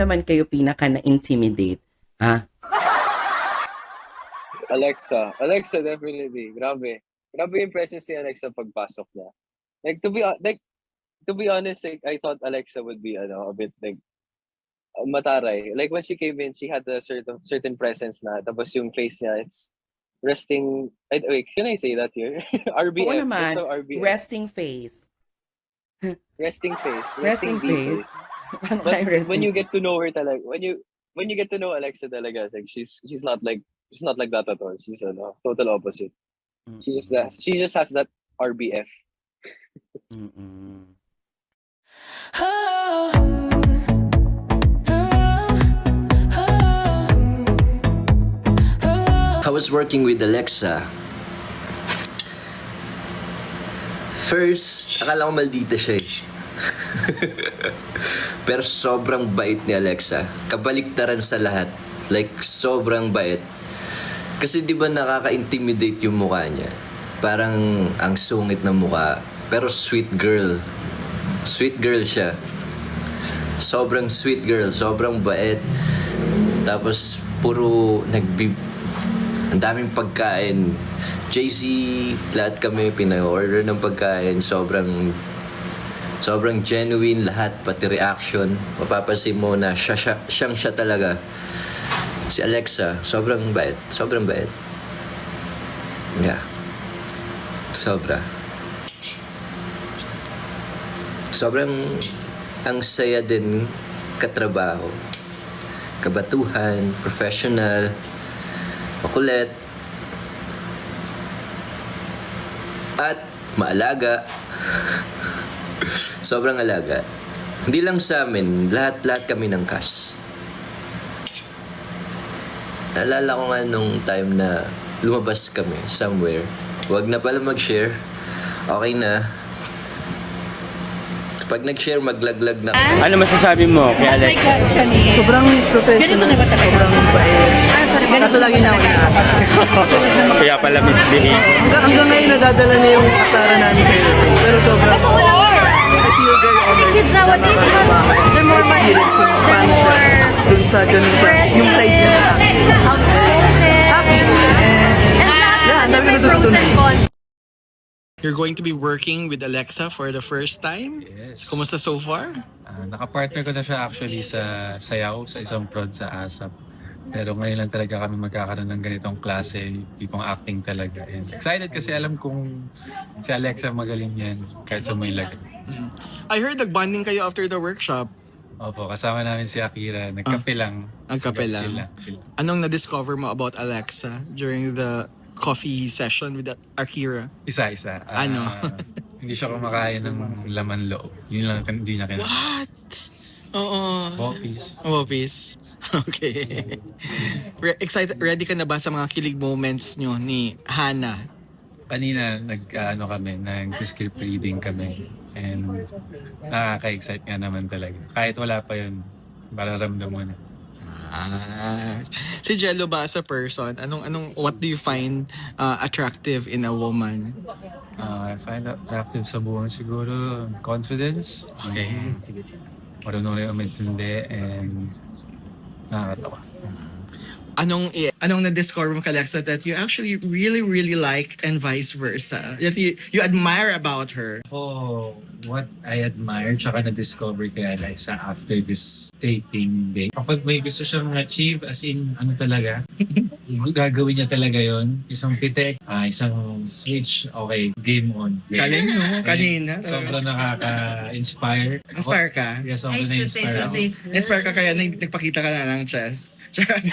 naman kayo pinaka na-intimidate? Ha? Alexa definitely. Grabe. Grabe yung presence ni Alexa pagpasok niya. To be honest, like I thought Alexa would be a bit like mataray. Like when she came in, she had a certain presence na tapos yung face niya it's resting. Wait, can I say that here? Oo RBF. naman. Basta RBF. Resting face. Resting face. Resting B face. But when you get to know her talaga, when you get to know Alexa talaga, like she's not like that at all. She's a total opposite. She just has that RBF. I was working with Alexa. First, akala ko maldita siya eh. Pero sobrang bait ni Alexa. Kabaliktaran sa lahat. Like, sobrang bait. Kasi di ba nakaka-intimidate yung mukha niya? Parang ang sungit ng mukha. Pero sweet girl. Sweet girl siya. Sobrang sweet girl. Sobrang bait. Tapos, puro ang daming pagkain. JC, lahat kami pina-order ng pagkain. Sobrang genuine lahat, pati reaction. Mapapansin mo na siyang siya talaga. Si Alexa, sobrang bait. Sobrang bait. Yeah. Sobra. Sobrang ang saya din katrabaho. Kabatuhan, professional, makulit, at maalaga. Sobrang alaga. Hindi lang sa amin, lahat kami ng cast. Naalala ko nga nung time na lumabas kami somewhere. Huwag na pala mag-share. Okay na. Pag nag-share, maglaglag na. Ano masasabi mo kay Alex? Sobrang professional, sobrang bait. Kaso lagi na ako inaasa. Kaya pala misbehave. Hanggang ngayon nadadala niya yung asara namin sa iyo. Pero sobrang I feel very honored. Because nowadays, the more Experience ko yung paano siya dun sa ganun ba, yung side niya na outspoken, and lahat ang dami may pros natututunan. and cons. You're going to be working with Alexa for the first time? Yes. Kumusta so far? Nakapartner ko na siya actually sa Sayaw, sa isang prod sa ASAP. Pero ngayon lang talaga kami magkakaroon ng ganitong klase, tipong acting talaga. And excited kasi alam kong si Alexa magaling yan kahit sa may lagay. I heard nag-bonding kayo after the workshop. Opo, kasama namin si Akira. Nagkape lang. Nagkape lang. Anong na-discover mo about Alexa during the coffee session with Akira? Isa-isa. Ano? Hindi siya kumakain ng laman loob. Yun lang hindi niya kinain. What? Oo. Poppies. Poppies. Okay. Excited, ready ka na ba sa mga kilig moments nyo ni Hana? Kanina nag-script reading kami. And nakaka-excite nga naman talaga. Kahit wala pa yun, mararamdam mo na. Si Jello ba as a person, what do you find attractive in a woman? I find attractive sa buwan siguro confidence. Okay. Marunong rin umintindi and nakakatawa. Anong na-discover mo kay Alexa that you actually really, really like and vice versa? That you admire about her? Oh, what I admire tsaka na-discover kay Alexa after this dating day. Kapag may gusto siyang achieve, as in, talaga, gagawin niya talaga yon. Isang pitek, isang switch, okay, game on. Galing no? Kanina. Sobrang nakaka-inspire. Inspire ka? Yeah, sobrang na-inspire ako. Inspire ka kaya nagpakita ka na ng chest? Tsaka,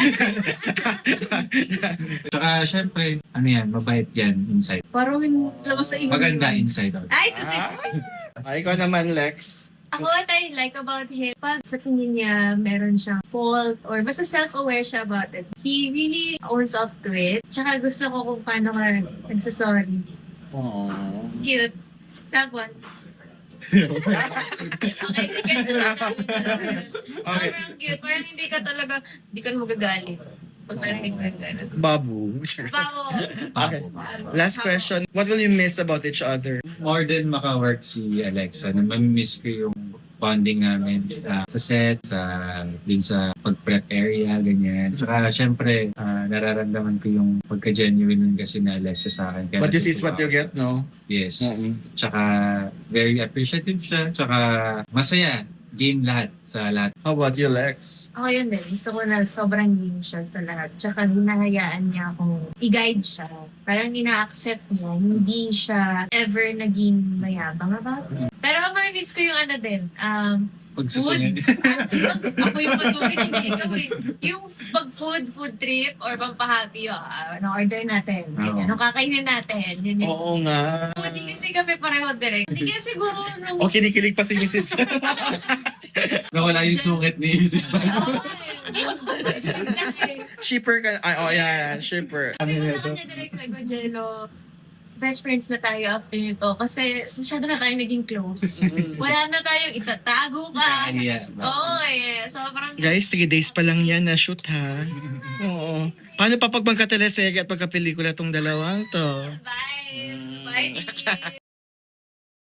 syempre, mabait yan inside. Parang labas sa ibang. Maganda inside out. Ay, susi. Ikaw naman, Lex. Ako, what I like about him, pag sa tingin niya, meron siyang fault or basta self-aware siya about it. He really owns up to it. Tsaka gusto ko kung paano ka nagsasorry. Aww. Cute. Sagot. Okay, sige. Sobrang cute. Parang hindi ka magagalit. Pag narinig mo yung gano'n. Babu. Babo. Okay. Last question. What will you miss about each other? More than maka-work si Alexa, namimiss ko yung bonding namin sa set, din sa pag-prep area, ganyan. Tsaka syempre, nararamdaman ko yung pagka-genuine nun kasi na Alexa sa akin. Kaya What you see is natutuwa what you ako. get, no? Yes. Mm-mm. Tsaka very appreciative siya. Tsaka masaya. Game lahat sa lahat. How about you, Lex? Ako yun din. Gusto ko na sobrang game siya sa lahat. Tsaka hinahayaan niya akong i-guide siya. Parang ina-accept niya. Hindi siya ever naging mayabang about it. Pero mamimiss ko yung ano din. Pagsusungin. Ako yung masungit, hindi ikaw eh. Yung pag food trip or pampahappy, order natin. Oo. Ano kakainin natin. Yun yung Oo nga. Hindi kasi kami pareho direct. Hindi kaya siguro nung... O kinikilig pa si Mrs. Nawala yung sungit ni Isis. Shipper ka. Ay, oh, yeah, shipper. Sabi ko sa kanya direct, like, Jello, best friends na tayo after nito kasi masyado na tayo naging close. Wala na tayong itatago pa. Kaya. Oo eh. Sobrang... Guys, 3 days pa lang yan na shoot, ha? Oo. Paano pa pag magka-telesege at pagka-pelikula tong dalawang to? Bye! Bye!